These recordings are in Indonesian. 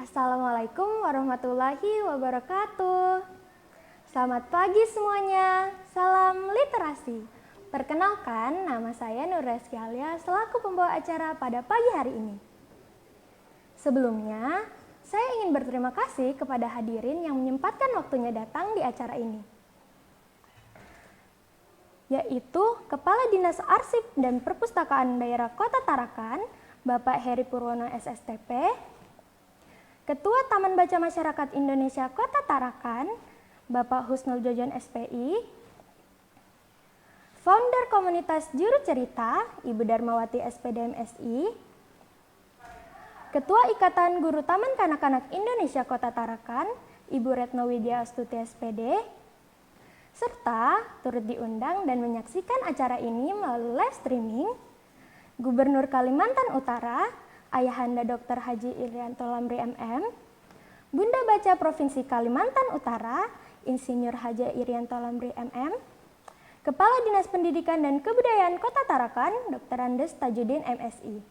Assalamualaikum warahmatullahi wabarakatuh. Selamat pagi semuanya, salam literasi. Perkenalkan, nama saya Nur Reski Alia selaku pembawa acara pada pagi hari ini. Sebelumnya, saya ingin berterima kasih kepada hadirin yang menyempatkan waktunya datang di acara ini, yaitu Kepala Dinas Arsip dan Perpustakaan Daerah Kota Tarakan, Bapak Heri Purwono SSTP, Ketua Taman Baca Masyarakat Indonesia Kota Tarakan, Bapak Husnul Jojon SPI, Founder Komunitas Juru Cerita, Ibu Darmawati SPD MSI, Ketua Ikatan Guru Taman Kanak-Kanak Indonesia Kota Tarakan, Ibu Retno Widya Astuti SPD, serta turut diundang dan menyaksikan acara ini melalui live streaming, Gubernur Kalimantan Utara, Ayahanda Dr. Haji Irianto Lamri MM, Bunda Baca Provinsi Kalimantan Utara, Insinyur Haji Irianto Lamri MM, Kepala Dinas Pendidikan dan Kebudayaan Kota Tarakan, Dr. Andes Tajudin MSI.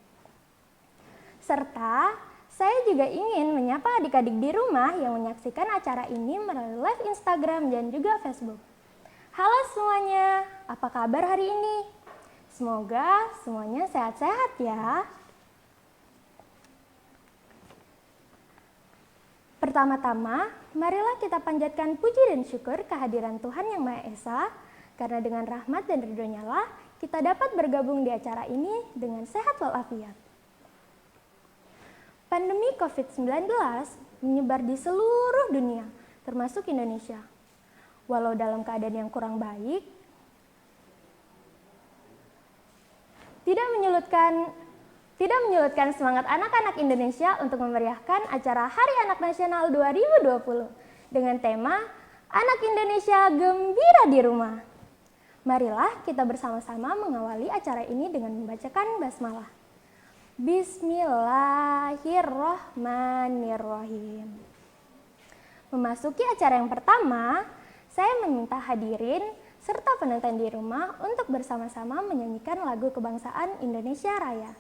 Serta saya juga ingin menyapa adik-adik di rumah yang menyaksikan acara ini melalui live Instagram dan juga Facebook. Halo semuanya, apa kabar hari ini? Semoga semuanya sehat-sehat ya. Pertama-tama, marilah kita panjatkan puji dan syukur kehadiran Tuhan Yang Maha Esa, karena dengan rahmat dan ridho-Nya lah kita dapat bergabung di acara ini dengan sehat walafiat. Pandemi COVID-19 menyebar di seluruh dunia, termasuk Indonesia. Walau dalam keadaan yang kurang baik, tidak menyurutkan semangat anak-anak Indonesia untuk memeriahkan acara Hari Anak Nasional 2020 dengan tema Anak Indonesia Gembira di Rumah. Marilah kita bersama-sama mengawali acara ini dengan membacakan basmalah. Bismillahirrahmanirrahim. Memasuki acara yang pertama, saya meminta hadirin serta penonton di rumah untuk bersama-sama menyanyikan lagu kebangsaan Indonesia Raya.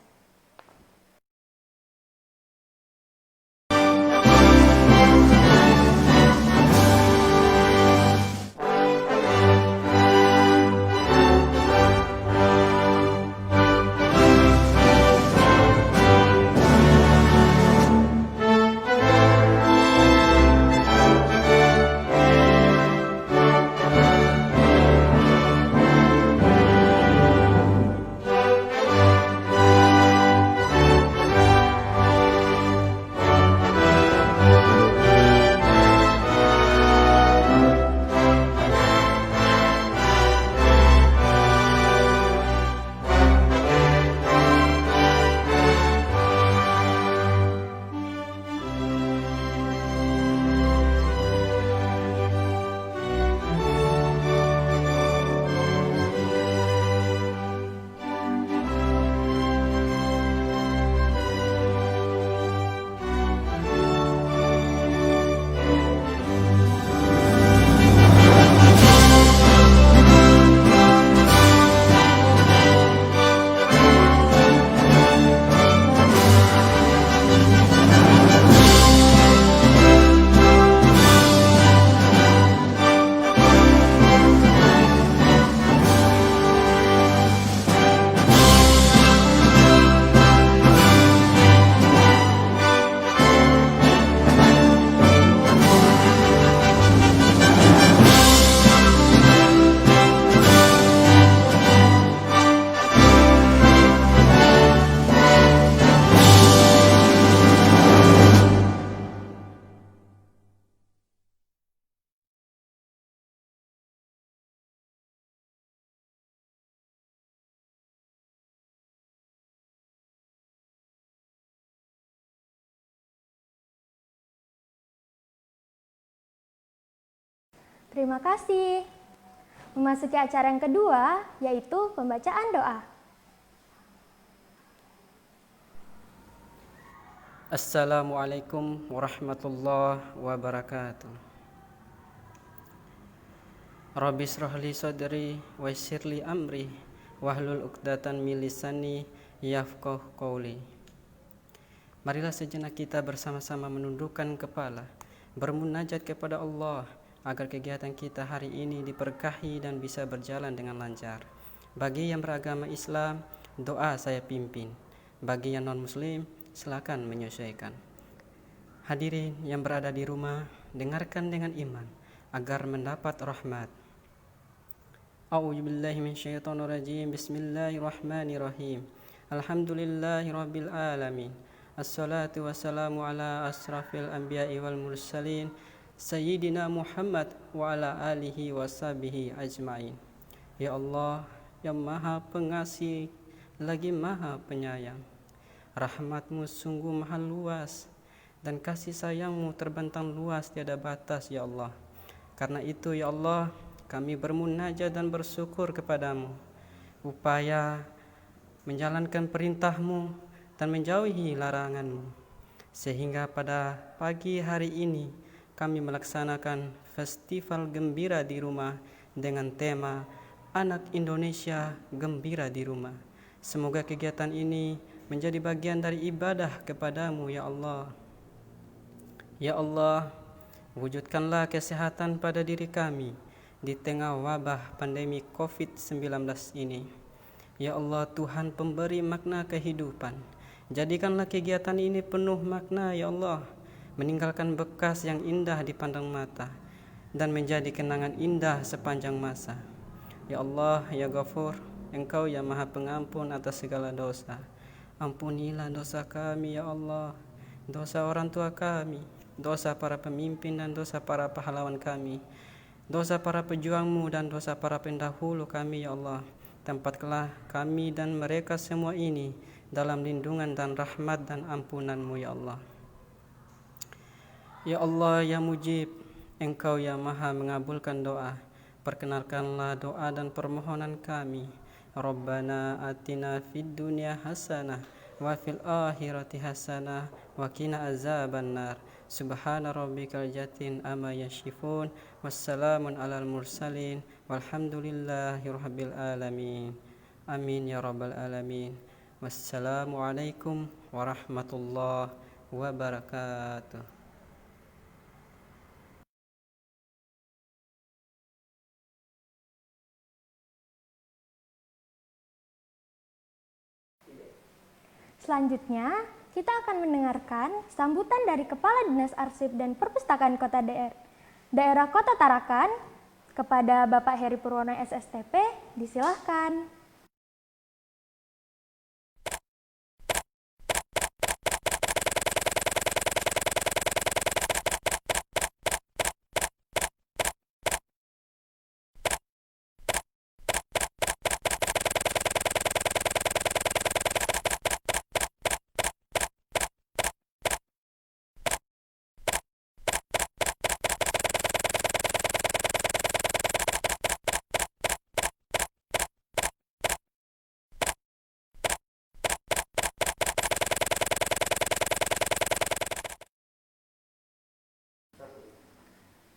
Terima kasih. Memasuki acara yang kedua, yaitu pembacaan doa. Assalamualaikum warahmatullahi wabarakatuh. Rabbi shrahli sadri wa yassirli amri wahlul 'uqdatam min lisani yafqahu qawli. Marilah sejenak kita bersama-sama menundukkan kepala, bermunajat kepada Allah agar kegiatan kita hari ini diberkahi dan bisa berjalan dengan lancar. Bagi yang beragama Islam, doa saya pimpin. Bagi yang non-muslim, silakan menyesuaikan. Hadirin yang berada di rumah, dengarkan dengan iman agar mendapat rahmat. A'udzubillahi minasyaitonirrajim. Bismillahirrahmanirrahim. Alhamdulillahirabbil alamin. Assalatu wassalamu ala asrafil anbiya'i wal mursalin Sayyidina Muhammad wa ala alihi wa sahbihi ajma'in. Ya Allah, yang maha pengasih lagi maha penyayang, rahmatmu sungguh maha luas dan kasih sayangmu terbentang luas tiada batas ya Allah. Karena itu ya Allah, kami bermunajat dan bersyukur kepadamu upaya menjalankan perintahmu dan menjauhi laranganmu, sehingga pada pagi hari ini kami melaksanakan festival gembira di rumah dengan tema Anak Indonesia Gembira di Rumah. Semoga kegiatan ini menjadi bagian dari ibadah kepadamu ya Allah. Ya Allah, wujudkanlah kesehatan pada diri kami di tengah wabah pandemi COVID-19 ini. Ya Allah, Tuhan pemberi makna kehidupan, jadikanlah kegiatan ini penuh makna ya Allah, meninggalkan bekas yang indah dipandang mata dan menjadi kenangan indah sepanjang masa. Ya Allah, ya Ghafur, Engkau yang maha pengampun atas segala dosa. Ampunilah dosa kami ya Allah, dosa orang tua kami, dosa para pemimpin dan dosa para pahlawan kami, dosa para pejuangmu dan dosa para pendahulu kami ya Allah. Tempatkanlah kami dan mereka semua ini dalam lindungan dan rahmat dan ampunanmu ya Allah. Ya Allah ya Mujib, Engkau yang maha mengabulkan doa, perkenalkanlah doa dan permohonan kami. Rabbana atina fid dunya hasanah wa fil akhirati hasanah wa qina azabannar. Subhana rabbikal jatin amma yasifun, wassalamun alal mursalin, walhamdulillahi rabbil alamin. Amin ya rabbal alamin. Wassalamualaikum warahmatullahi wabarakatuh. Selanjutnya, kita akan mendengarkan sambutan dari Kepala Dinas Arsip dan Perpustakaan Kota Daerah Kota Tarakan kepada Bapak Heri Purwono SSTP. Disilahkan.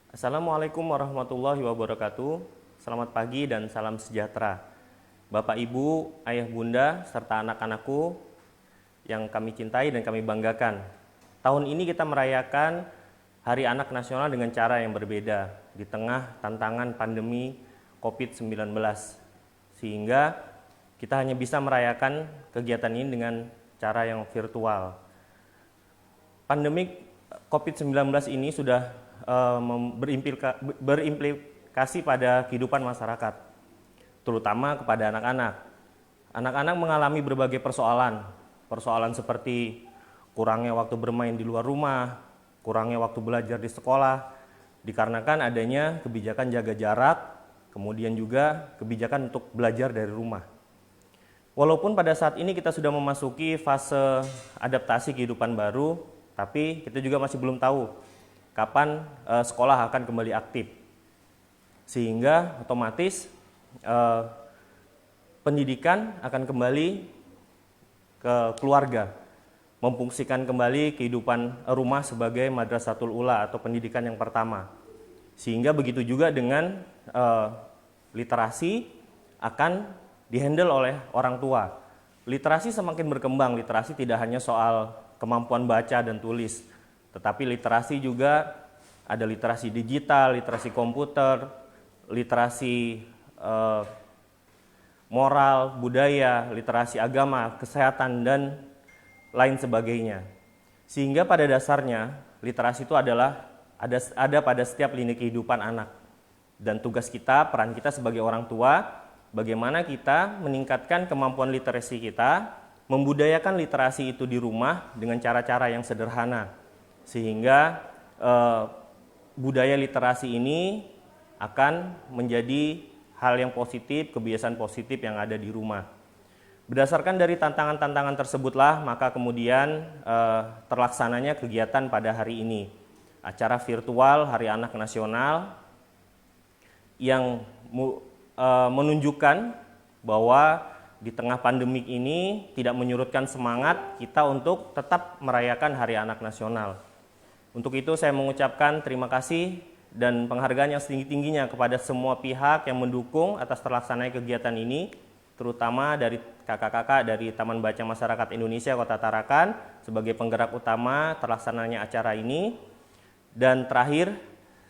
Assalamualaikum warahmatullahi wabarakatuh. Selamat pagi dan salam sejahtera. Bapak, Ibu, Ayah, Bunda, serta anak-anakku yang kami cintai dan kami banggakan. Tahun ini kita merayakan Hari Anak Nasional dengan cara yang berbeda di tengah tantangan pandemi COVID-19. Sehingga kita hanya bisa merayakan kegiatan ini dengan cara yang virtual. Pandemi COVID-19 ini sudah berimplikasi pada kehidupan masyarakat, terutama kepada anak-anak. Anak-anak mengalami berbagai persoalan seperti kurangnya waktu bermain di luar rumah, kurangnya waktu belajar di sekolah, dikarenakan adanya kebijakan jaga jarak, kemudian juga kebijakan untuk belajar dari rumah. Walaupun pada saat ini kita sudah memasuki fase adaptasi kehidupan baru, tapi kita juga masih belum tahu kapan sekolah akan kembali aktif, sehingga otomatis pendidikan akan kembali ke keluarga, memfungsikan kembali kehidupan rumah sebagai madrasatul ula atau pendidikan yang pertama. Sehingga begitu juga dengan literasi akan dihandle oleh orang tua. Literasi semakin berkembang, literasi tidak hanya soal kemampuan baca dan tulis, tetapi literasi juga ada literasi digital, literasi komputer, literasi moral, budaya, literasi agama, kesehatan, dan lain sebagainya. Sehingga pada dasarnya literasi itu adalah ada pada setiap lini kehidupan anak. Dan tugas kita, peran kita sebagai orang tua, bagaimana kita meningkatkan kemampuan literasi kita, membudayakan literasi itu di rumah dengan cara-cara yang sederhana. Sehingga budaya literasi ini akan menjadi hal yang positif, kebiasaan positif yang ada di rumah. Berdasarkan dari tantangan-tantangan tersebutlah, maka kemudian terlaksananya kegiatan pada hari ini. Acara virtual Hari Anak Nasional yang menunjukkan bahwa di tengah pandemik ini tidak menyurutkan semangat kita untuk tetap merayakan Hari Anak Nasional. Untuk itu saya mengucapkan terima kasih dan penghargaan yang setinggi-tingginya kepada semua pihak yang mendukung atas terlaksananya kegiatan ini, terutama dari kakak-kakak dari Taman Baca Masyarakat Indonesia Kota Tarakan sebagai penggerak utama terlaksananya acara ini. Dan terakhir,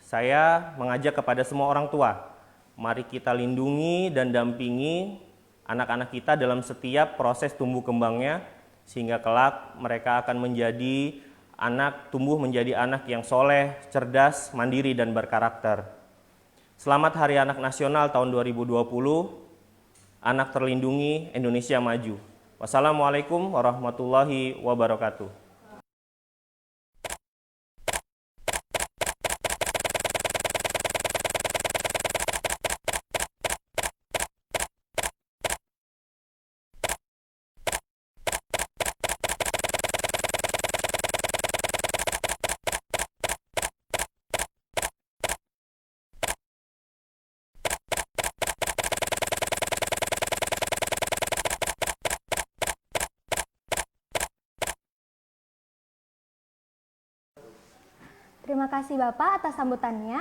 saya mengajak kepada semua orang tua, mari kita lindungi dan dampingi anak-anak kita dalam setiap proses tumbuh kembangnya, sehingga kelak mereka akan tumbuh menjadi anak yang soleh, cerdas, mandiri, dan berkarakter. Selamat Hari Anak Nasional tahun 2020, anak terlindungi, Indonesia maju. Wassalamualaikum warahmatullahi wabarakatuh. Terima kasih Bapak atas sambutannya.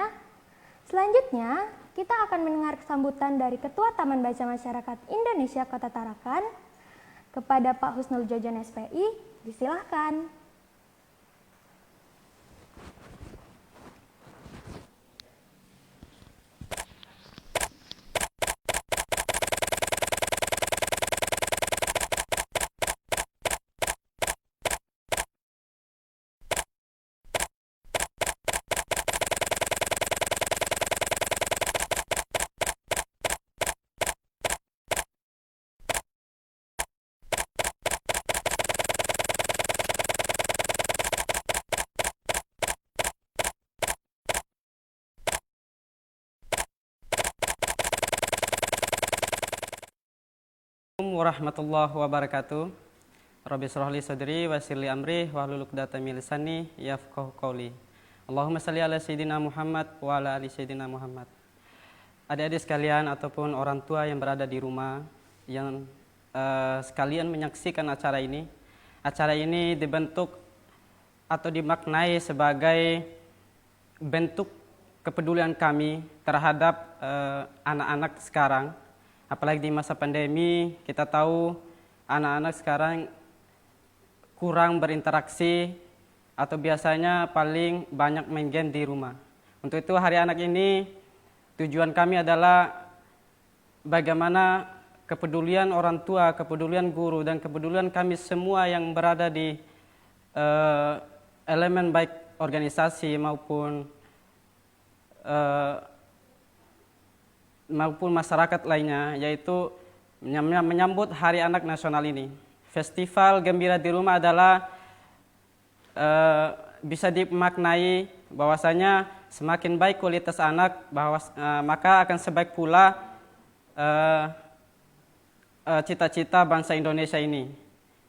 Selanjutnya, kita akan mendengar sambutan dari Ketua Taman Baca Masyarakat Indonesia Kota Tarakan kepada Pak Husnul Jojon SPI. Disilahkan. Warahmatullahi wabarakatuh. Rabbi shrah li sadri wa yassir li amri wahlul 'uqdatam min lisani yafqahu qawli. Allahumma shalli ala sayyidina Muhammad wa ala ali sayyidina Muhammad. Adik-adik sekalian ataupun orang tua yang berada di rumah yang sekalian menyaksikan acara ini. Acara ini dibentuk atau dimaknai sebagai bentuk kepedulian kami terhadap anak-anak sekarang. Apalagi di masa pandemi, kita tahu anak-anak sekarang kurang berinteraksi atau biasanya paling banyak main game di rumah. Untuk itu Hari Anak ini tujuan kami adalah bagaimana kepedulian orang tua, kepedulian guru, dan kepedulian kami semua yang berada di elemen baik organisasi maupun masyarakat lainnya, yaitu menyambut Hari Anak Nasional ini. Festival Gembira di Rumah adalah bisa dimaknai bahwasanya semakin baik kualitas anak, maka akan sebaik pula cita-cita bangsa Indonesia ini.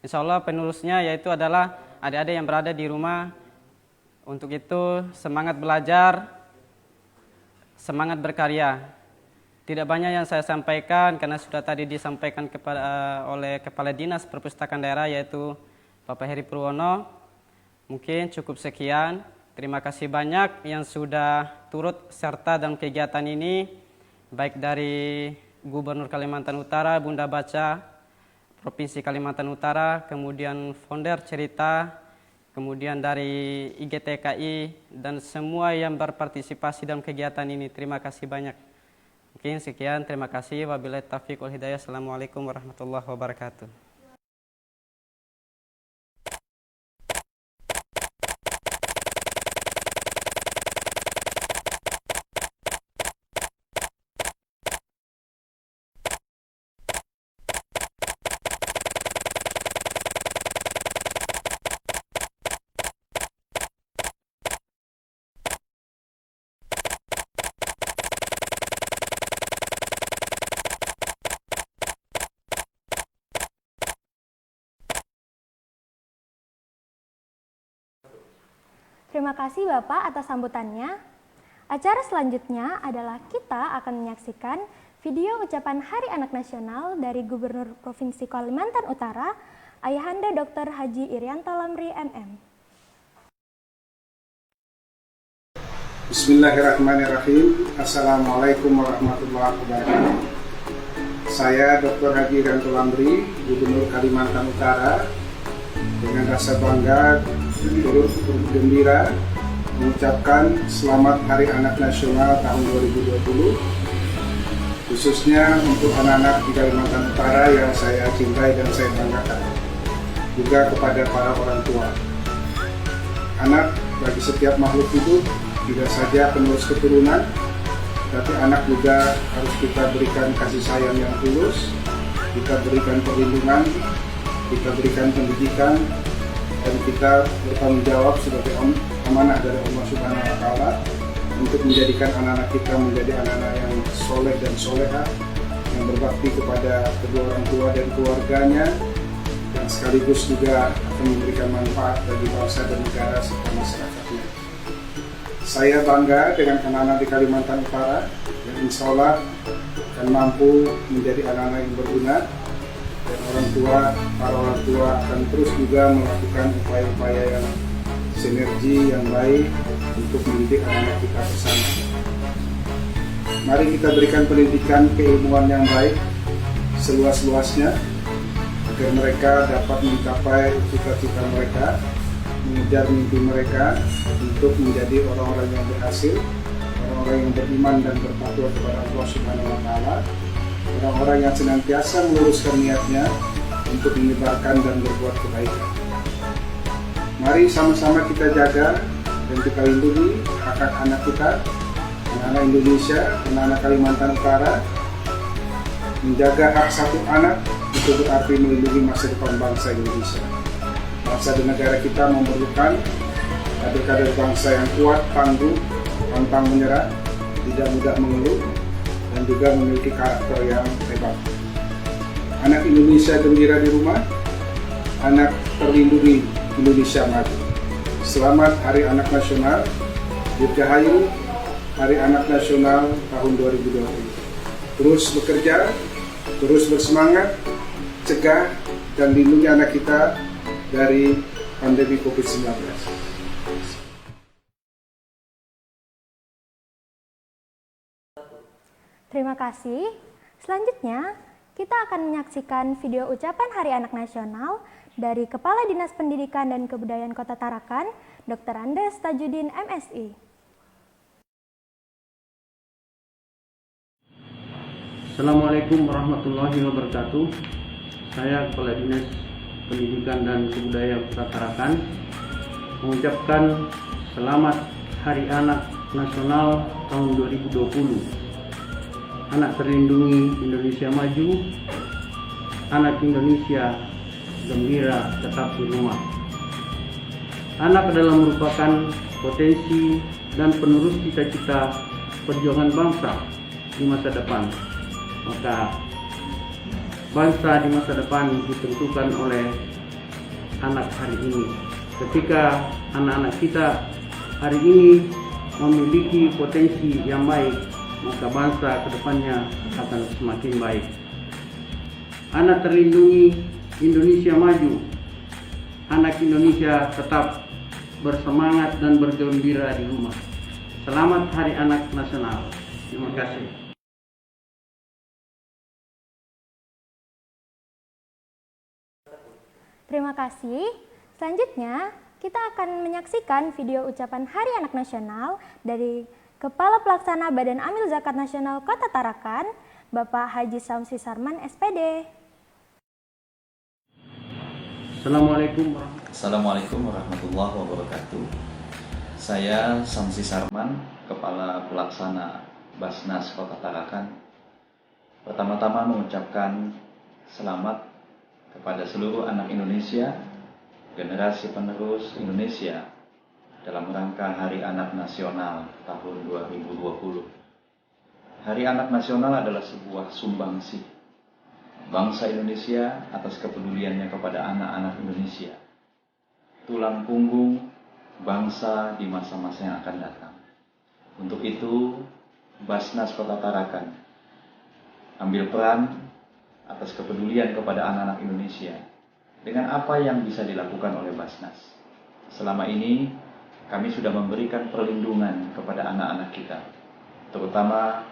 Insya Allah penerusnya yaitu adalah adik-adik yang berada di rumah. Untuk itu semangat belajar, semangat berkarya. Tidak banyak yang saya sampaikan karena sudah tadi disampaikan oleh Kepala Dinas Perpustakaan Daerah yaitu Bapak Heri Purwono. Mungkin cukup sekian. Terima kasih banyak yang sudah turut serta dalam kegiatan ini, baik dari Gubernur Kalimantan Utara, Bunda Baca, Provinsi Kalimantan Utara, kemudian founder cerita kemudian dari IGTKI, dan semua yang berpartisipasi dalam kegiatan ini. Terima kasih banyak. Mungkin sekian, terima kasih. Wabillahi taufiq wal hidayah. Assalamualaikum warahmatullahi wabarakatuh. Terima kasih Bapak atas sambutannya. Acara selanjutnya adalah kita akan menyaksikan video ucapan Hari Anak Nasional dari Gubernur Provinsi Kalimantan Utara, Ayahanda Dr. Haji Irianto Lamri MM. Bismillahirrahmanirrahim. Assalamualaikum warahmatullahi wabarakatuh. Saya Dr. Haji Irianto Lamri, Gubernur Kalimantan Utara, dengan rasa bangga dan turut gembira mengucapkan Selamat Hari Anak Nasional tahun 2020, khususnya untuk anak-anak di Kalimantan Utara yang saya cintai dan saya banggakan, juga kepada para orang tua. Anak bagi setiap makhluk hidup tidak saja penerus keturunan, tapi anak juga harus kita berikan kasih sayang yang tulus, kita berikan perlindungan, kita berikan pendidikan, dan kita bertanggung jawab sebagai amanah dari Allah Subhanahu wa Ta'ala untuk menjadikan anak-anak kita menjadi anak-anak yang soleh dan soleha, yang berbakti kepada kedua orang tua dan keluarganya, dan sekaligus juga akan memberikan manfaat bagi bangsa dan negara serta masyarakatnya. Saya bangga dengan anak-anak di Kalimantan Utara yang insya Allah akan mampu menjadi anak-anak yang berguna, dan para orang tua akan terus juga melakukan upaya-upaya yang sinergi yang baik untuk mendidik anak-anak kita bersama. Mari kita berikan pendidikan keilmuan yang baik seluas-luasnya agar mereka dapat mencapai cita-cita mereka, mengejar mimpi mereka untuk menjadi orang-orang yang berhasil, orang-orang yang beriman dan bertakwa kepada Allah Subhanahu wa Ta'ala, orang-orang yang senantiasa meluruskan niatnya untuk menyebarkan dan berbuat kebaikan. Mari sama-sama kita jaga dan kita lindungi hak-hak anak kita, anak-anak Indonesia, anak-anak Kalimantan Utara. Menjaga hak satu anak itu berarti melindungi masa depan bangsa Indonesia. Bangsa dan negara kita memerlukan kader-kader bangsa yang kuat, tangguh, pantang menyerah, tidak mudah mengeluh, dan juga memiliki karakter yang hebat. Anak Indonesia gembira di rumah, anak terlindungi, Indonesia maju. Selamat Hari Anak Nasional, Dirgahayu Hari Anak Nasional tahun 2020. Terus bekerja, terus bersemangat, cegah dan lindungi anak kita dari pandemi COVID-19. Terima kasih. Selanjutnya, kita akan menyaksikan video ucapan Hari Anak Nasional dari Kepala Dinas Pendidikan dan Kebudayaan Kota Tarakan, Dr. Andes Tajudin, MSI. Assalamualaikum warahmatullahi wabarakatuh. Saya Kepala Dinas Pendidikan dan Kebudayaan Kota Tarakan mengucapkan Selamat Hari Anak Nasional tahun 2020. Anak terlindungi, Indonesia maju. Anak Indonesia gembira tetap di rumah. Anak adalah merupakan potensi dan penerus cita-cita perjuangan bangsa di masa depan. Maka bangsa di masa depan ditentukan oleh anak hari ini. Ketika anak-anak kita hari ini memiliki potensi yang baik, maka bangsa kedepannya akan semakin baik. Anak terlindungi, Indonesia maju. Anak Indonesia tetap bersemangat dan bergembira di rumah. Selamat Hari Anak Nasional. Terima kasih. Terima kasih. Selanjutnya, kita akan menyaksikan video ucapan Hari Anak Nasional dari Kepala Pelaksana Badan Amil Zakat Nasional Kota Tarakan, Bapak Haji Samsi Sarman, SPD. Assalamualaikum warahmatullahi wabarakatuh. Saya Samsi Sarman, Kepala Pelaksana Basnas Kota Tarakan. Pertama-tama mengucapkan selamat kepada seluruh anak Indonesia, generasi penerus Indonesia dalam rangka Hari Anak Nasional tahun 2020. Hari Anak Nasional adalah sebuah sumbangsih bangsa Indonesia atas kepeduliannya kepada anak-anak Indonesia, tulang punggung bangsa di masa-masa yang akan datang. Untuk itu, Basnas Kota Tarakan ambil peran atas kepedulian kepada anak-anak Indonesia dengan apa yang bisa dilakukan oleh Basnas. Selama ini, kami sudah memberikan perlindungan kepada anak-anak kita, terutama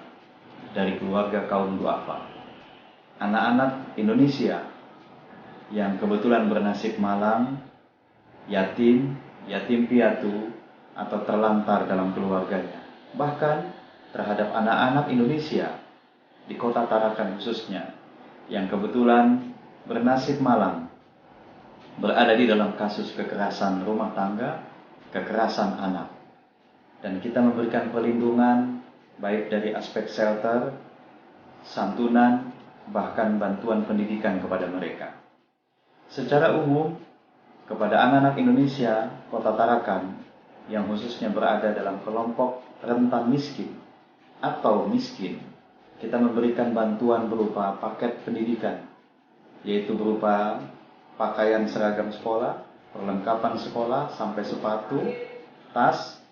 dari keluarga kaum duafa. Anak-anak Indonesia yang kebetulan bernasib malang, yatim piatu, atau terlantar dalam keluarganya. Bahkan terhadap anak-anak Indonesia di Kota Tarakan khususnya, yang kebetulan bernasib malang, berada di dalam kasus kekerasan rumah tangga, kekerasan anak. Dan kita memberikan perlindungan baik dari aspek shelter, santunan, bahkan bantuan pendidikan kepada mereka. Secara umum, kepada anak-anak Indonesia Kota Tarakan yang khususnya berada dalam kelompok rentan miskin atau miskin, kita memberikan bantuan berupa paket pendidikan, yaitu berupa pakaian seragam sekolah, perlengkapan sekolah sampai sepatu, tas,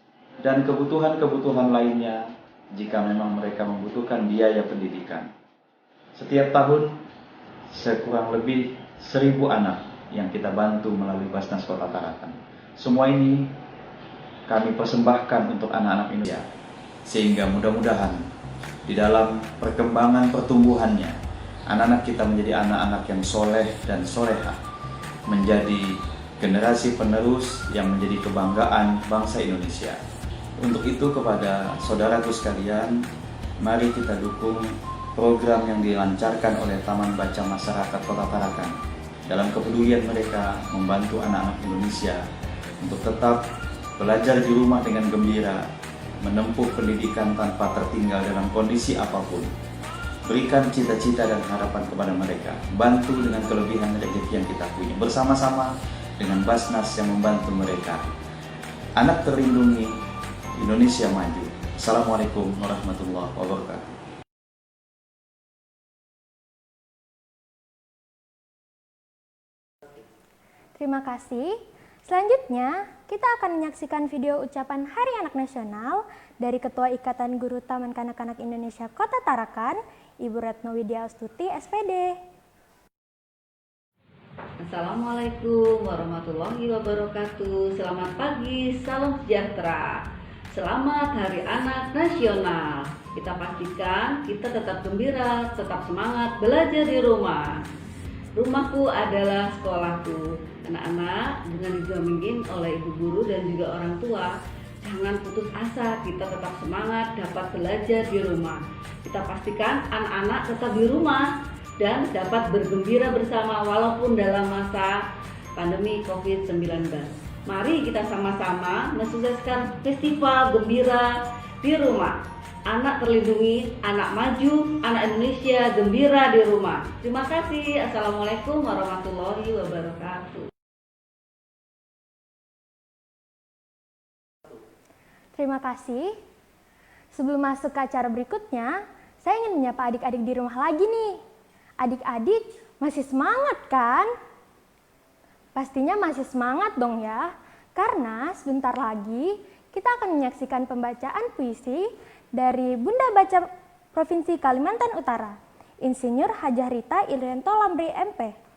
dan kebutuhan-kebutuhan lainnya jika memang mereka membutuhkan biaya pendidikan. Setiap tahun sekurang lebih 1.000 anak yang kita bantu melalui Basnas Kota Tarakan. Semua ini kami persembahkan untuk anak-anak Indonesia, sehingga mudah-mudahan di dalam perkembangan pertumbuhannya, anak-anak kita menjadi anak-anak yang soleh dan solehah, menjadi generasi penerus yang menjadi kebanggaan bangsa Indonesia. Untuk itu, kepada saudaraku sekalian, mari kita dukung program yang dilancarkan oleh Taman Baca Masyarakat Kota Tarakan dalam kepedulian mereka membantu anak-anak Indonesia untuk tetap belajar di rumah dengan gembira, menempuh pendidikan tanpa tertinggal dalam kondisi apapun. Berikan cita-cita dan harapan kepada mereka, bantu dengan kelebihan rezeki yang kita punya, bersama-sama dengan Basnas yang membantu mereka. Anak terlindungi, Indonesia maju. Assalamualaikum warahmatullahi wabarakatuh. Terima kasih. Selanjutnya, kita akan menyaksikan video ucapan Hari Anak Nasional dari Ketua Ikatan Guru Taman Kanak-Kanak Indonesia Kota Tarakan, Ibu Retno Widya Astuti, SPD. Assalamualaikum warahmatullahi wabarakatuh. Selamat pagi, salam sejahtera. Selamat Hari Anak Nasional. Kita pastikan kita tetap gembira, tetap semangat belajar di rumah. Rumahku adalah sekolahku. Anak-anak dengan didampingin oleh ibu guru dan juga orang tua, jangan putus asa, kita tetap semangat dapat belajar di rumah. Kita pastikan anak-anak tetap di rumah dan dapat bergembira bersama walaupun dalam masa pandemi COVID-19. Mari kita sama-sama mensukseskan festival gembira di rumah. Anak terlindungi, anak maju, anak Indonesia gembira di rumah. Terima kasih. Assalamualaikum warahmatullahi wabarakatuh. Terima kasih. Sebelum masuk ke acara berikutnya, saya ingin menyapa adik-adik di rumah lagi nih. Adik-adik masih semangat kan? Pastinya masih semangat dong ya, karena sebentar lagi kita akan menyaksikan pembacaan puisi dari Bunda Baca Provinsi Kalimantan Utara, Insinyur Hajah Rita Irianto Lamri MP.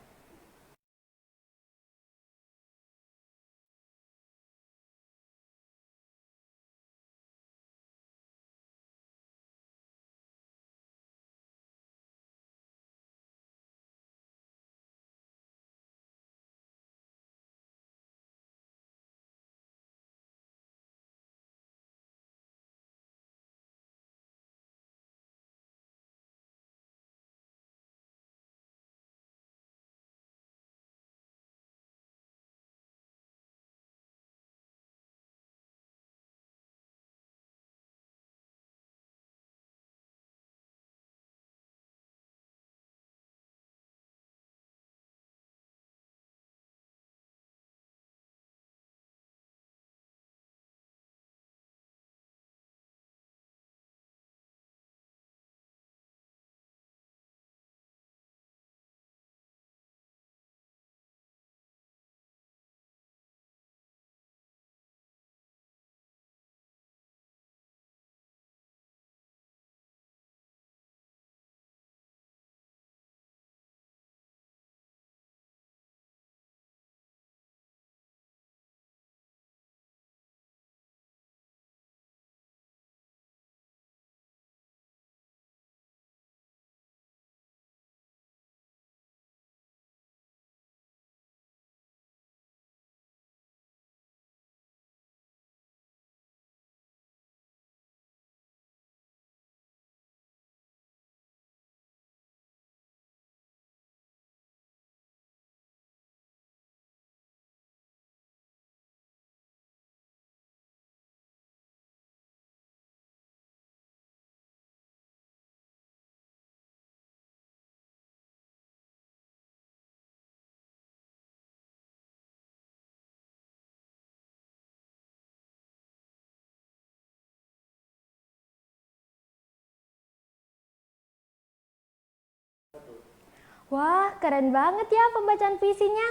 Wah, keren banget ya pembacaan puisinya.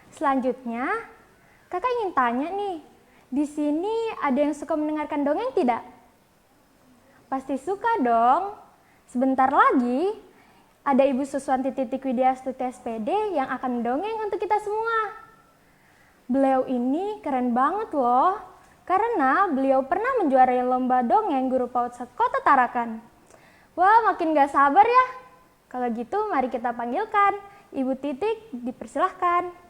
Selanjutnya, kakak ingin tanya nih, di sini ada yang suka mendengarkan dongeng tidak? Pasti suka dong. Sebentar lagi, ada Ibu Suswanti Titik Widyastuti SPD yang akan mendongeng untuk kita semua. Beliau ini keren banget loh, karena beliau pernah menjuarai lomba dongeng guru PAUD Kota Tarakan. Wah, makin gak sabar ya. Kalau gitu, mari kita panggilkan. Ibu Titik, dipersilahkan.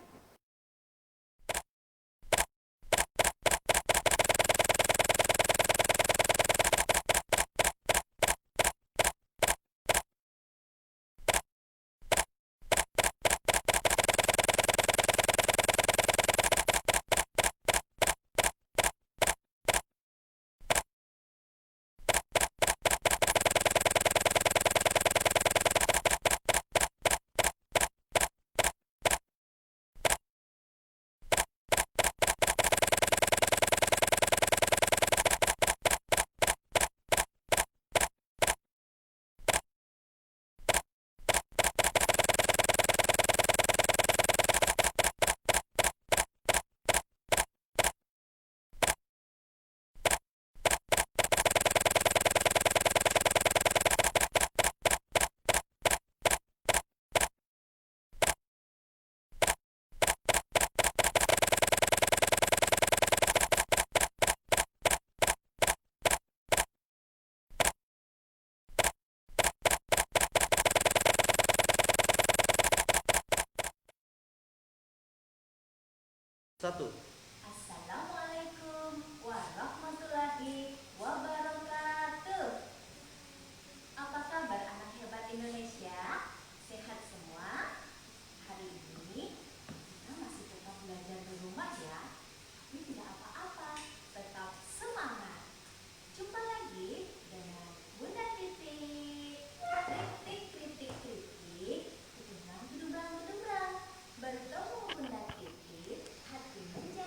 Satu. Assalamualaikum warahmatullahi wabarakatuh. Apa kabar anak hebat Indonesia? Sehat semua? Hari ini kita masih tetap belajar di rumah ya. Tapi tidak apa-apa, tetap semangat. Jumpa lagi dengan Bunda Titik. Kritik, kritik, kritik. Kedenang, kedenang, kedenang. Bertemu Bunda Titik, hati menjadi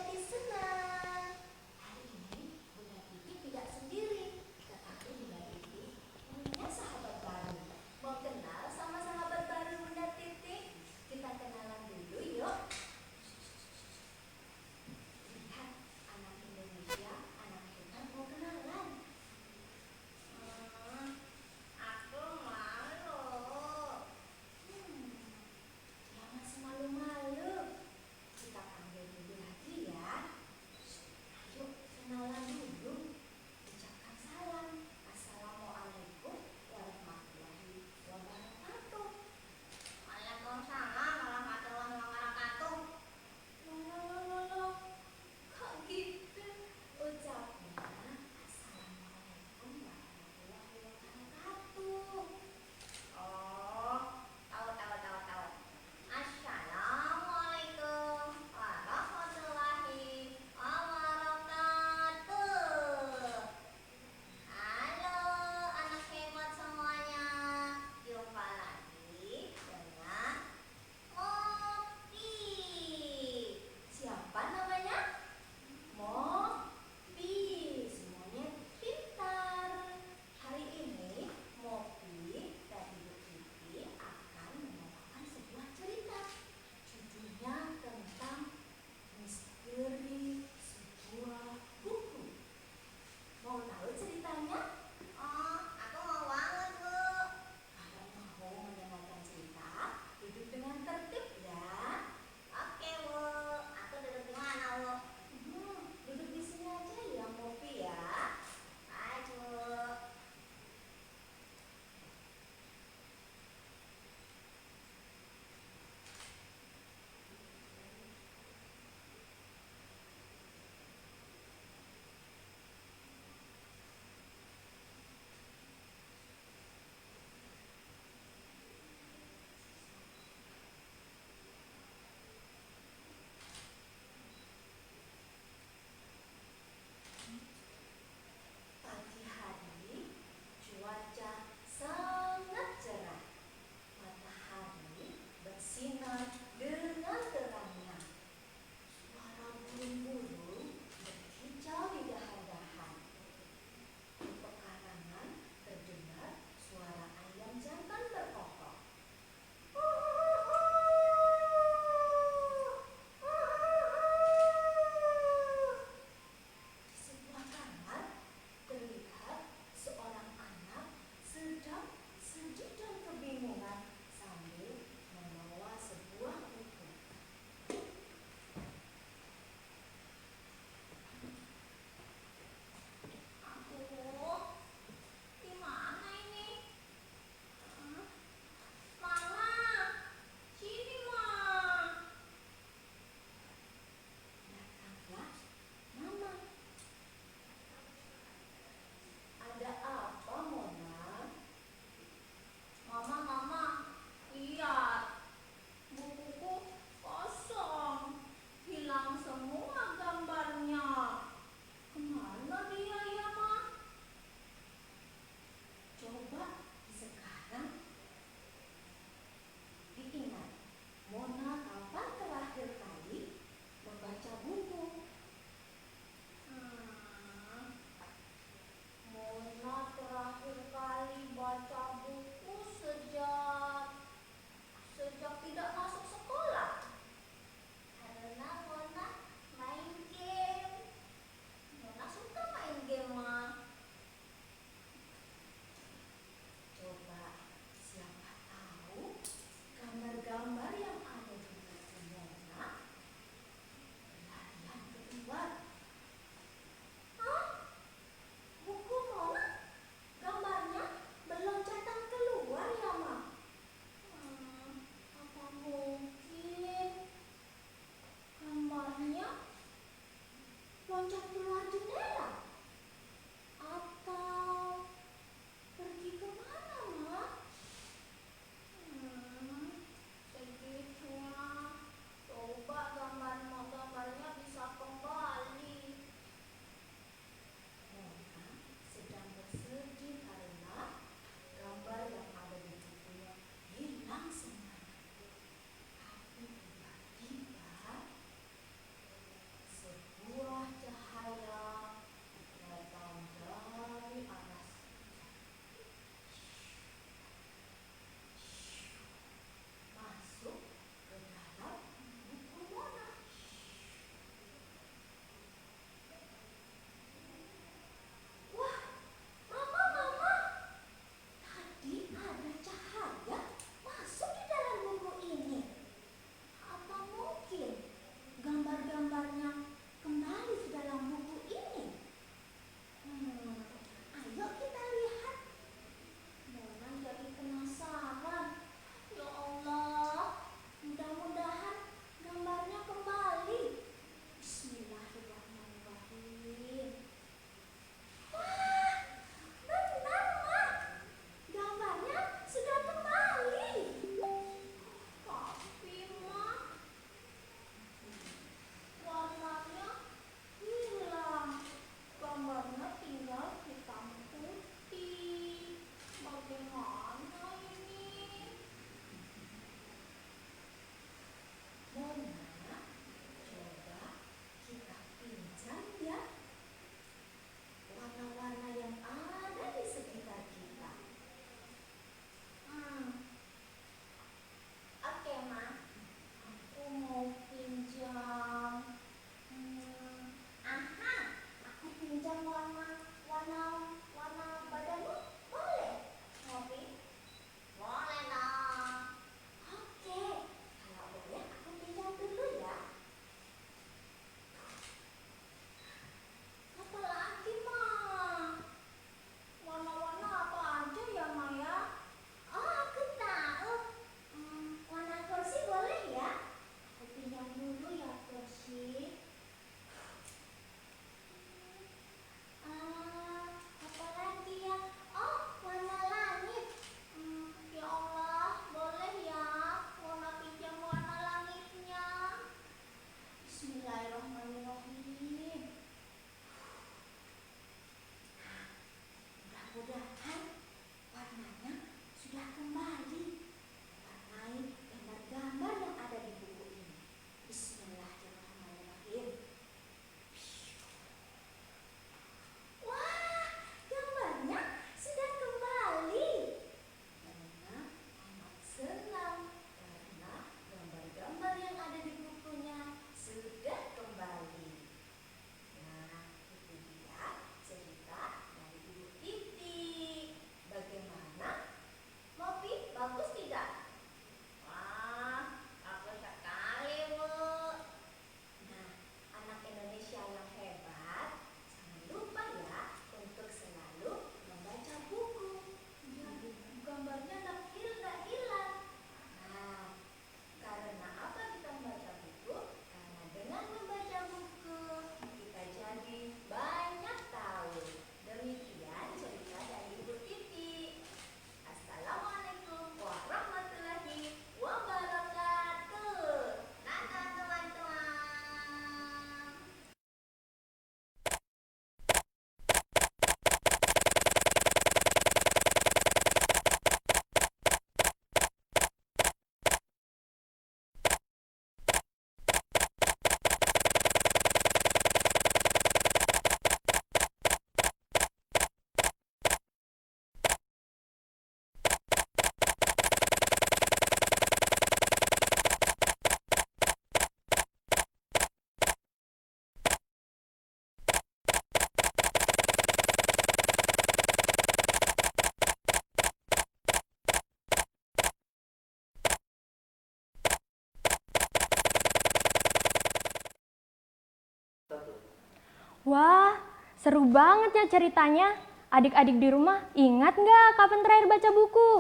Wah, seru banget ya ceritanya. Adik-adik di rumah ingat nggak kapan terakhir baca buku?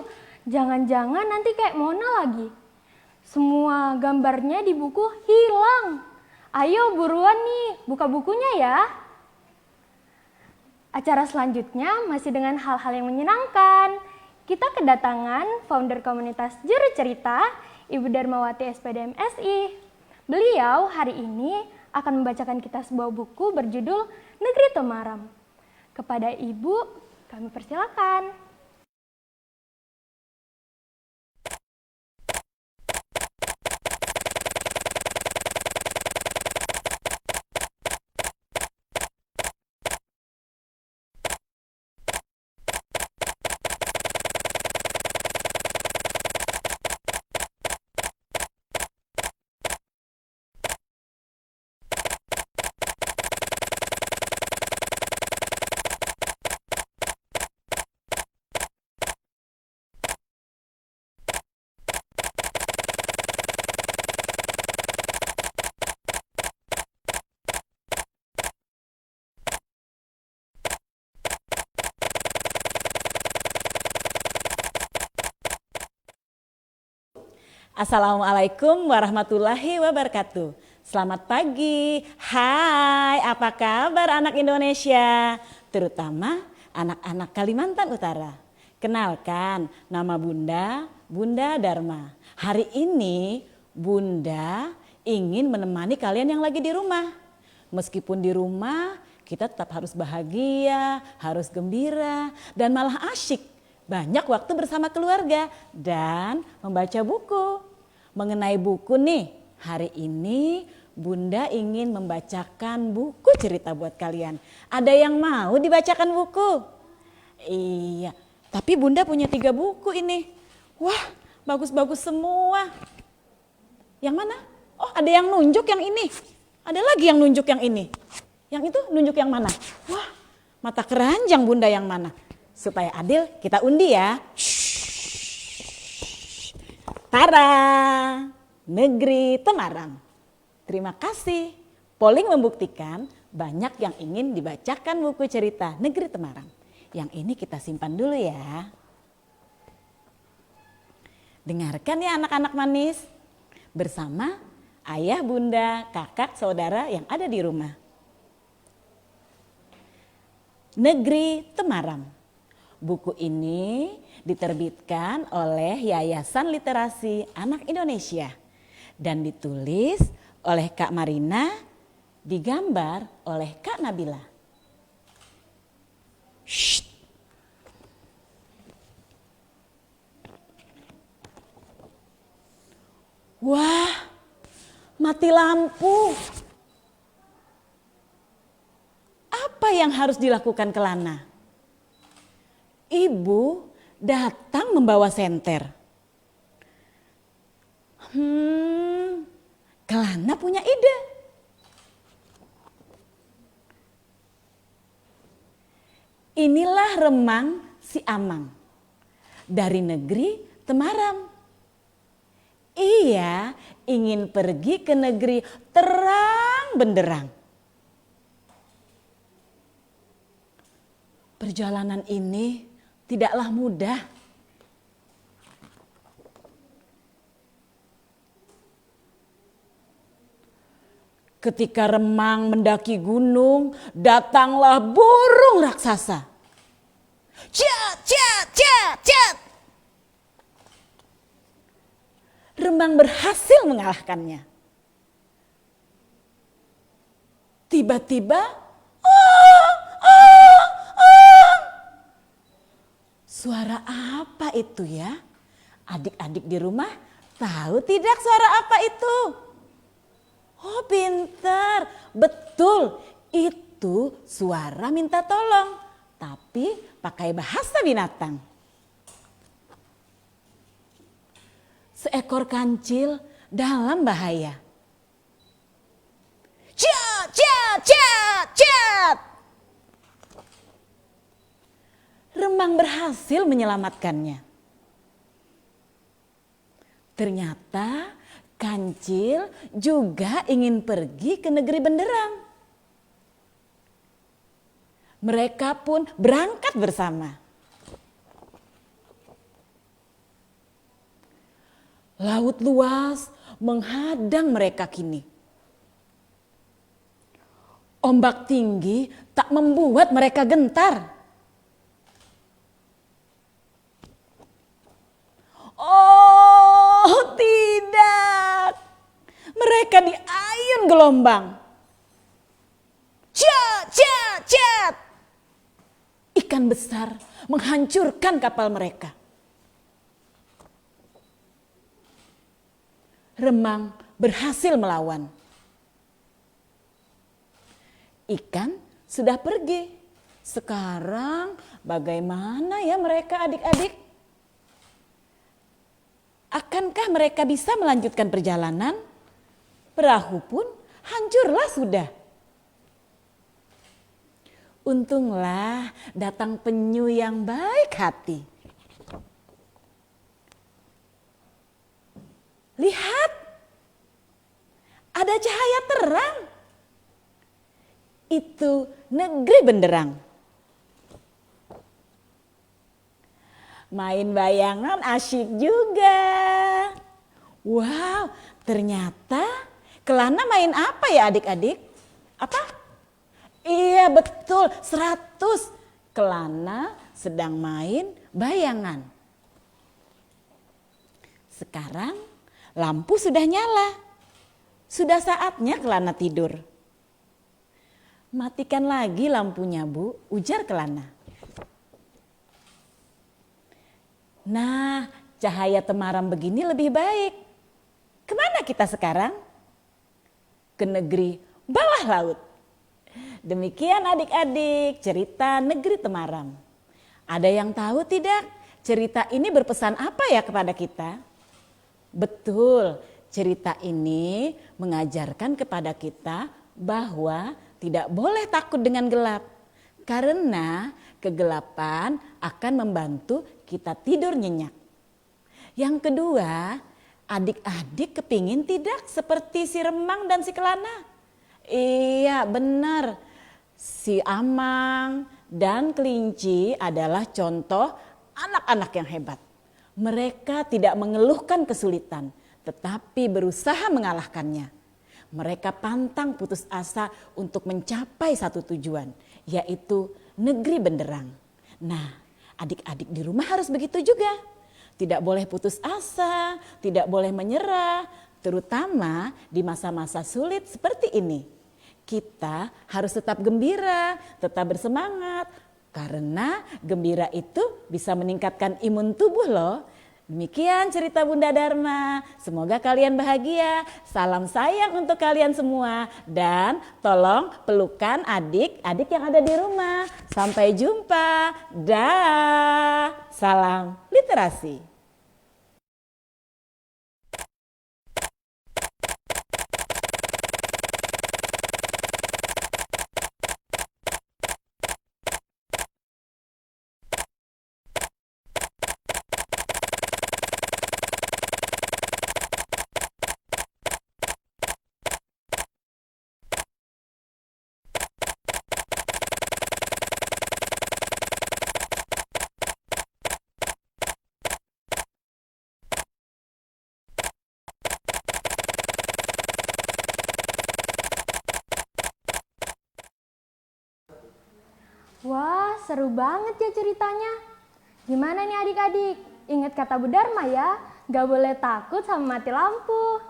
Jangan-jangan nanti kayak Mona lagi. Semua gambarnya di buku hilang. Ayo buruan nih, buka bukunya ya. Acara selanjutnya masih dengan hal-hal yang menyenangkan. Kita kedatangan founder komunitas Juru Cerita, Ibu Darmawati SPD MSI. Beliau hari ini akan membacakan kita sebuah buku berjudul Negeri Temaram. Kepada Ibu, kami persilakan. Assalamualaikum warahmatullahi wabarakatuh. Selamat pagi. Hai, apa kabar anak Indonesia? Terutama anak-anak Kalimantan Utara. Kenalkan, nama Bunda, Bunda Dharma. Hari ini Bunda ingin menemani kalian yang lagi di rumah. Meskipun di rumah, kita tetap harus bahagia, harus gembira, dan malah asyik. Banyak waktu bersama keluarga dan membaca buku. Mengenai buku nih, hari ini Bunda ingin membacakan buku cerita buat kalian. Ada yang mau dibacakan buku? Iya, tapi Bunda punya 3 buku ini. Wah, bagus-bagus semua. Yang mana? Oh, ada yang nunjuk yang ini. Ada lagi yang nunjuk yang ini. Yang itu nunjuk yang mana? Wah, mata keranjang Bunda yang mana? Supaya adil, kita undi ya. Tara, Negeri Temaram. Terima kasih. Polling membuktikan banyak yang ingin dibacakan buku cerita Negeri Temaram. Yang ini kita simpan dulu ya. Dengarkan ya anak-anak manis. Bersama ayah, bunda, kakak, saudara yang ada di rumah. Negeri Temaram. Buku ini diterbitkan oleh Yayasan Literasi Anak Indonesia dan ditulis oleh Kak Marina, digambar oleh Kak Nabila. Shh. Wah, mati lampu. Apa yang harus dilakukan Kelana? Ibu datang membawa senter. Kelana punya ide. Inilah remang si Amang dari negeri Temaram. Ia ingin pergi ke negeri terang benderang. Perjalanan ini tidaklah mudah. Ketika remang mendaki gunung, datanglah burung raksasa. Cat, cat, cat, cat. Remang berhasil mengalahkannya. Tiba-tiba, suara apa itu ya? Adik-adik di rumah tahu tidak suara apa itu? Oh, pintar. Betul, itu suara minta tolong. Tapi pakai bahasa binatang. Seekor kancil dalam bahaya. Cat, cat, cat, cat. Remang berhasil menyelamatkannya. Ternyata kancil juga ingin pergi ke negeri benderang. Mereka pun berangkat bersama. Laut luas menghadang mereka kini. Ombak tinggi tak membuat mereka gentar. Oh tidak, mereka diayun gelombang. Cat, cat, cat. Ikan besar menghancurkan kapal mereka. Remang berhasil melawan. Ikan sudah pergi. Sekarang bagaimana ya mereka adik-adik? Akankah mereka bisa melanjutkan perjalanan? Perahu pun hancurlah sudah. Untunglah datang penyu yang baik hati. Lihat, ada cahaya terang. Itu negeri benderang. Main bayangan asyik juga. Wow, ternyata Kelana main apa ya adik-adik? Apa? Iya betul, 100. Kelana sedang main bayangan. Sekarang lampu sudah nyala. Sudah saatnya Kelana tidur. Matikan lagi lampunya Bu, ujar Kelana. Nah, cahaya temaram begini lebih baik. Kemana kita sekarang? Ke negeri bawah laut. Demikian adik-adik cerita negeri temaram. Ada yang tahu tidak cerita ini berpesan apa ya kepada kita? Betul, cerita ini mengajarkan kepada kita bahwa tidak boleh takut dengan gelap. Karena kegelapan akan membantu kita tidur nyenyak. Yang kedua, adik-adik kepingin tidak seperti si Remang dan si Kelana? Iya benar, si Amang dan Kelinci adalah contoh anak-anak yang hebat. Mereka tidak mengeluhkan kesulitan, tetapi berusaha mengalahkannya. Mereka pantang putus asa untuk mencapai satu tujuan, yaitu negeri benderang. Nah, adik-adik di rumah harus begitu juga. Tidak boleh putus asa, tidak boleh menyerah, terutama di masa-masa sulit seperti ini. Kita harus tetap gembira, tetap bersemangat, karena gembira itu bisa meningkatkan imun tubuh loh. Demikian cerita Bunda Dharma. Semoga kalian bahagia. Salam sayang untuk kalian semua. Dan tolong pelukan adik-adik yang ada di rumah. Sampai jumpa. Dah. Salam literasi. Wah, seru banget ya ceritanya. Gimana nih adik-adik? Ingat kata Bu Dharma ya, gak boleh takut sama mati lampu.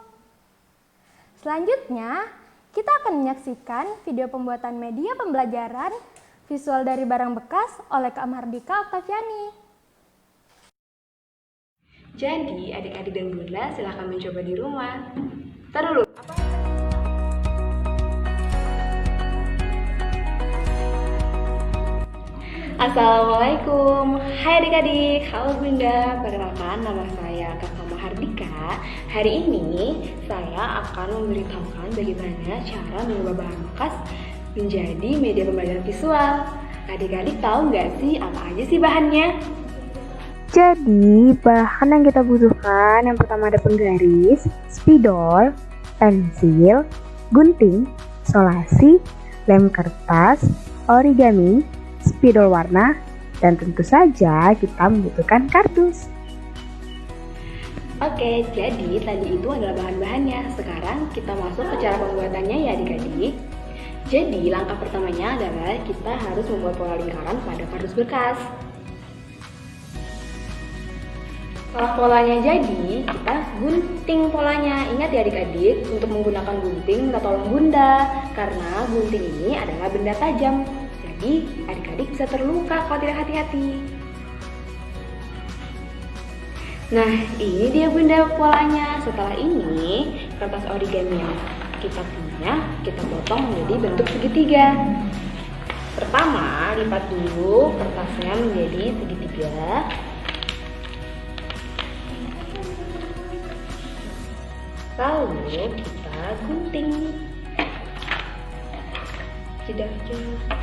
Selanjutnya, kita akan menyaksikan video pembuatan media pembelajaran visual dari barang bekas oleh Kak Mardika Oktaviani. Jadi, adik-adik dan Bunda silahkan mencoba di rumah. Ntar dulu. Assalamualaikum, hai adik-adik, halo Bunda, perkenalkan nama saya Kakak Mahardika. Hari ini saya akan memberitahukan bagaimana cara mengubah bahan bekas menjadi media pembelajaran visual. Adik-adik tahu nggak sih apa aja sih bahannya? Jadi bahan yang kita butuhkan yang pertama ada penggaris, spidol, pensil, gunting, solasi, lem kertas, origami, spidol warna, dan tentu saja kita membutuhkan kardus. Oke, jadi tadi itu adalah bahan-bahannya. Sekarang kita masuk ke cara pembuatannya ya adik-adik. Jadi langkah pertamanya adalah kita harus membuat pola lingkaran pada kardus bekas. Setelah polanya jadi, kita gunting polanya. Ingat ya adik-adik, untuk menggunakan gunting minta tolong bunda, karena gunting ini adalah benda tajam. Jadi adik-adik bisa terluka kalau tidak hati-hati. Nah, ini dia bunda polanya. Setelah ini, kertas origami yang kita punya, kita potong menjadi bentuk segitiga. Pertama, lipat dulu kertasnya menjadi segitiga. Lalu kita gunting. Jedak-jedak.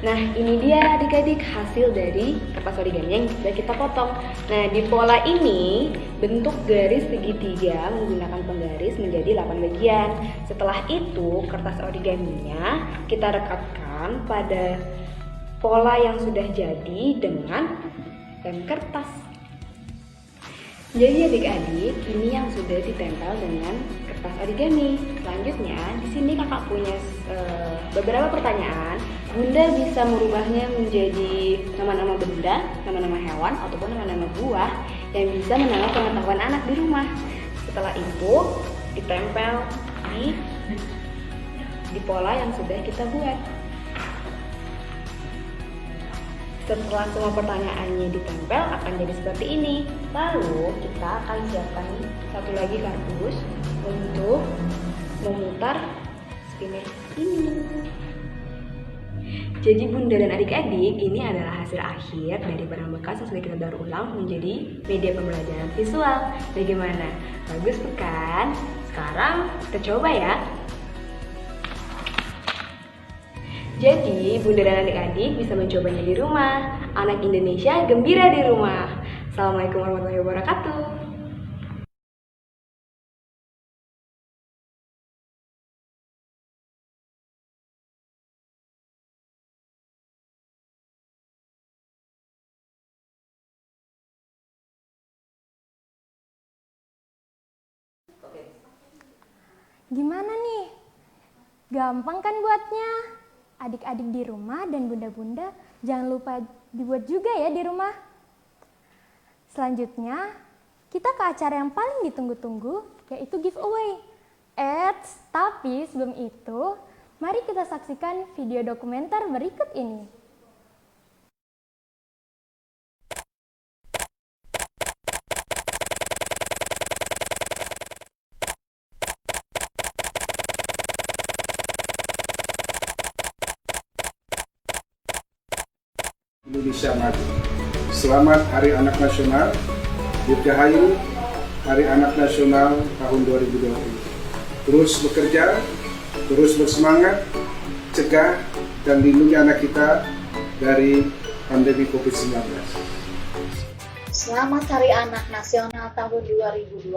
Nah, ini dia adik-adik hasil dari kertas origami yang sudah kita potong. Nah, di pola ini bentuk garis segitiga menggunakan penggaris menjadi 8 bagian. Setelah itu, kertas origaminya kita rekatkan pada pola yang sudah jadi dengan lem kertas. Jadi adik-adik, ini yang sudah ditempel dengan kertas origami. Selanjutnya, di sini kakak punya beberapa pertanyaan. Bunda bisa merubahnya menjadi nama-nama benda, nama-nama hewan, ataupun nama-nama buah yang bisa menambah pengetahuan anak di rumah. Setelah itu, ditempel di pola yang sudah kita buat. Setelah semua pertanyaannya ditempel akan jadi seperti ini. Lalu kita akan siapkan satu lagi kardus untuk memutar spinner ini. Jadi bunda dan adik-adik, ini adalah hasil akhir dari barang bekas yang sudah kita daur ulang menjadi media pembelajaran visual. Bagaimana? Bagus bukan? Sekarang kita coba ya. Jadi, bunda dan adik-adik bisa mencobanya di rumah. Anak Indonesia gembira di rumah. Assalamualaikum warahmatullahi wabarakatuh. Gimana nih? Gampang kan buatnya? Adik-adik di rumah dan bunda-bunda jangan lupa dibuat juga ya di rumah. Selanjutnya, kita ke acara yang paling ditunggu-tunggu, yaitu giveaway. Tapi sebelum itu, mari kita saksikan video dokumenter berikut ini. Indonesia Maju. Selamat Hari Anak Nasional. Dirgahayu Hari Anak Nasional tahun 2020. Terus bekerja, terus bersemangat, cegah dan lindungi anak kita dari pandemi COVID-19. Selamat Hari Anak Nasional tahun 2020.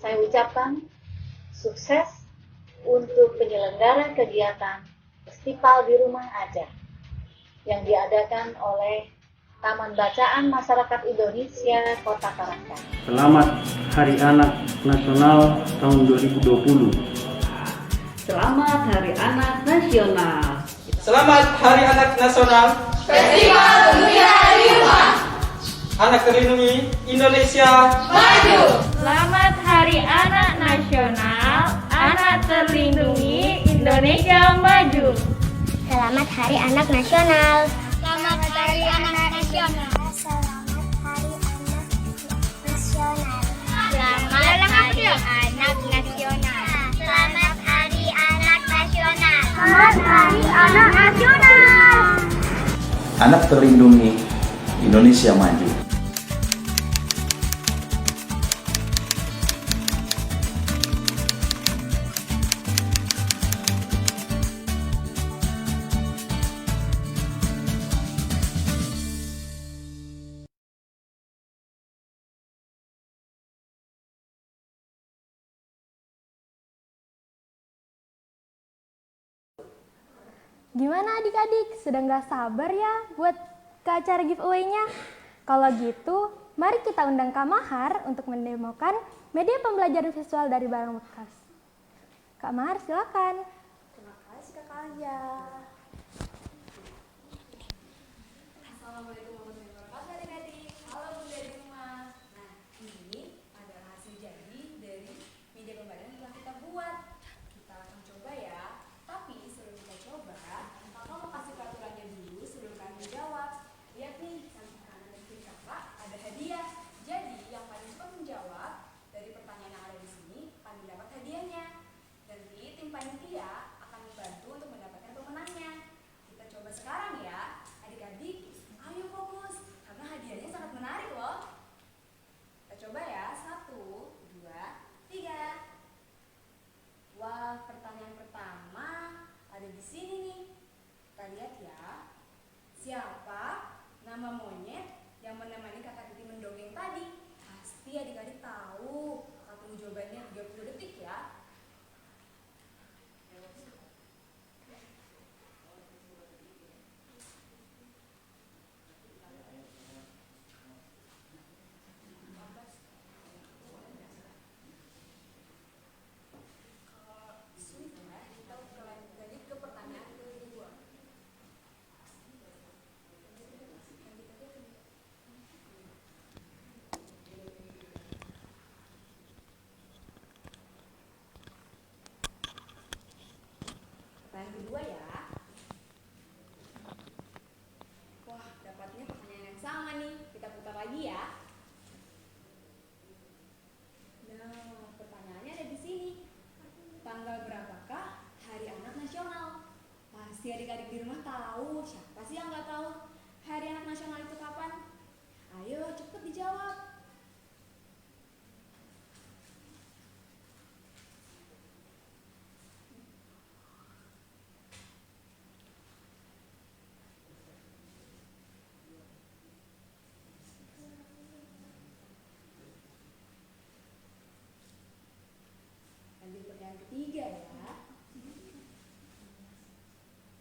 Saya ucapkan sukses untuk penyelenggaraan kegiatan Festival di Rumah Aja yang diadakan oleh Taman Bacaan Masyarakat Indonesia Kota Tarakan. Selamat Hari Anak Nasional tahun 2020. Selamat Hari Anak Nasional. Selamat Hari Anak Nasional. Festival Gembira di Rumah. Anak terlindungi Indonesia Maju. Selamat Hari Anak Nasional. Anak terlindungi Indonesia Maju. Selamat Hari Anak Nasional. Selamat Hari Anak Nasional. Selamat Hari Anak Nasional. Selamat Hari Anak Nasional. Selamat Hari Anak Nasional. Selamat Hari Anak Nasional. Anak terlindungi Indonesia Maju. Gimana adik-adik, sudah nggak sabar ya buat ke acara giveaway-nya? Kalau gitu, mari kita undang Kak Mahar untuk mendemokan media pembelajaran visual dari barang bekas. Kak Mahar, silakan. Terima kasih Kak Alia. Assalamualaikum warahmatullahi wabarakatuh adik-adik. Halo Bunda di rumah. Nah, ini adalah hasil jadi dari media pembelajaran yang telah kita buat. Kita akan coba ya. Tapi sebelum kita coba, Kakak mau kasih peraturannya dulu sebelum kami jawab. Lihat nih, samping kanan dan kiri Kakak ada hadiah. Jadi yang paling cepat menjawab dari pertanyaan yang ada di sini akan mendapat hadiahnya. Nanti tim panitia akan membantu untuk mendapatkan pemenangnya. Kita coba sekarang ya. Adik-adik, ayo fokus karena hadiahnya sangat menarik loh. Kita coba ya. 1, 2, 3. Wah, pertanyaan pertama ada di sini nih. Kita lihat ya. Siapa nama monyet yang menemani kakak Titi mendongeng tadi? Pasti adik-adik tahu. Kakak tunggu jawabannya 30 detik ya. Pertanyaan kedua ya. Wah, dapatnya pertanyaan yang sama nih. Kita putar lagi ya. Nah, pertanyaannya ada di sini. Tanggal berapakah Hari Anak Nasional? Pasti adik-adik di rumah tahu. Siapa sih yang nggak tahu Hari Anak Nasional itu kapan? Ayo, cepet dijawab. Lanjut pertanyaan ketiga ya.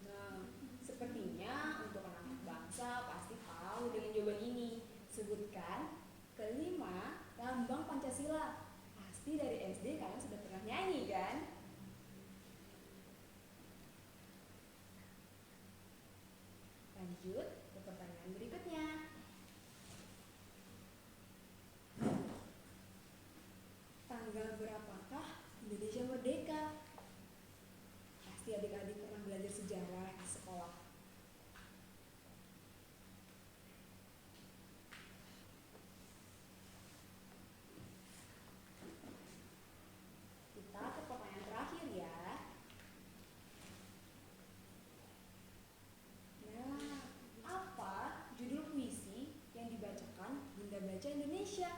Nah, sepertinya untuk anak bangsa pasti tahu dengan jawaban ini. Sebutkan kelima lambang Pancasila. Pasti dari SD kalian sudah pernah nyanyi kan? Lanjut ke pertanyaan berikutnya. Tanggal berapakah Indonesia merdeka? Pasti adik-adik pernah belajar sejarah di sekolah. Kita ke pertanyaan terakhir ya. Nah, apa judul puisi yang dibacakan Bunda Baca Indonesia?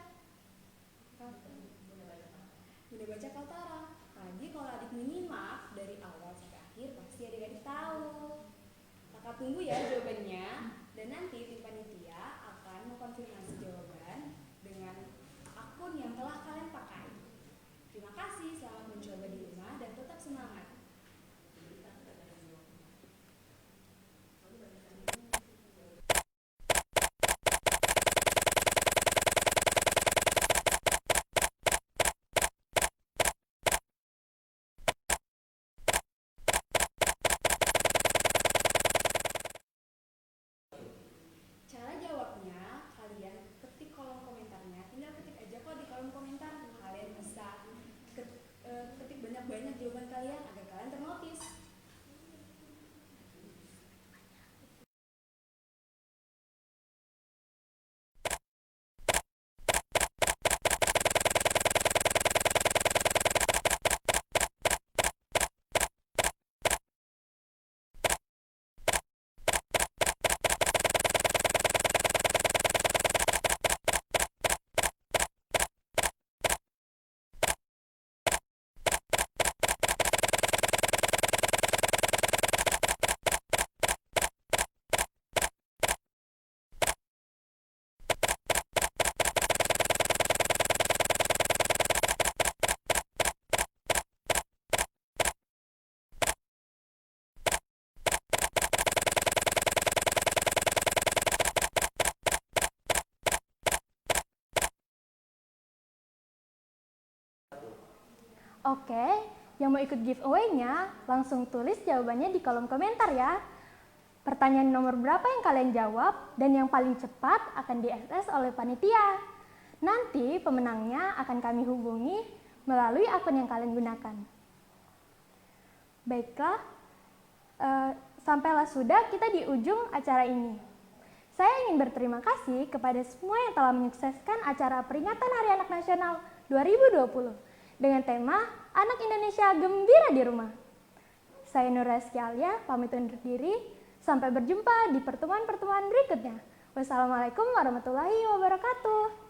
Bunda Baca Kaltara. Tadi kalau adik menyimak dari awal sampai akhir pasti adik-adik tahu. Kakak tunggu ya jawabannya. Dan nanti tim panitia akan mengkonfirmasi jawaban dengan akun yang telah kalian pakai. Terima kasih, selamat mencoba di rumah dan tetap semangat. Oke, yang mau ikut giveaway-nya langsung tulis jawabannya di kolom komentar ya. Pertanyaan nomor berapa yang kalian jawab dan yang paling cepat akan di-SS oleh panitia. Nanti pemenangnya akan kami hubungi melalui akun yang kalian gunakan. Baiklah, sampailah sudah kita di ujung acara ini. Saya ingin berterima kasih kepada semua yang telah menyukseskan acara peringatan Hari Anak Nasional 2020 dengan tema Anak Indonesia Gembira di Rumah. Saya Nur Rizky Alia, pamit undur diri. Sampai berjumpa di pertemuan-pertemuan berikutnya. Wassalamualaikum warahmatullahi wabarakatuh.